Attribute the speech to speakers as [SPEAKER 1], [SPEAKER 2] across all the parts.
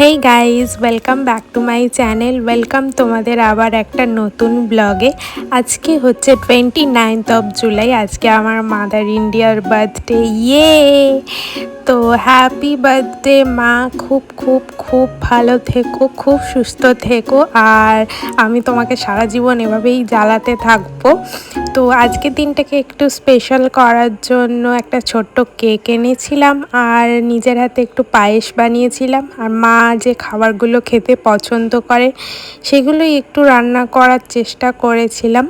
[SPEAKER 1] Hey guys, welcome back to my channel. Welcome তোমাদের আবার একটা নতুন ব্লগে। আজকে হচ্ছে 29th জুলাই। আজকে আমার মাদার ইন্ডিয়ার বার্থডে। তো হ্যাপি বার্থডে মা। খুব খুব খুব ভালো থেকো, খুব সুস্থ থেকো, আর আমি তোমাকে সারা জীবন এভাবেই জ্বালাতে থাকবো। তো আজকের দিনটাকে একটু স্পেশাল করার জন্য একটা ছোট্ট কেক এনেছিলাম আর নিজের হাতে একটু পায়েস বানিয়েছিলাম। আর মা যে খাবারগুলো খেতে পছন্দ করে সেগুলোই একটু রান্না করার চেষ্টা করেছিলাম।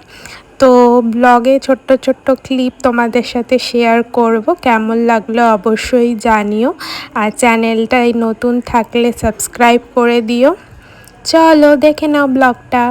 [SPEAKER 1] তো ব্লগে ছোট্ট ছোট্ট ক্লিপ তোমাদের সাথে শেয়ার করব, কেমন লাগলো অবশ্যই জানিও। আর চ্যানেলটাই নতুন থাকলে সাবস্ক্রাইব করে দিও। চলো দেখে নাও ব্লগটা।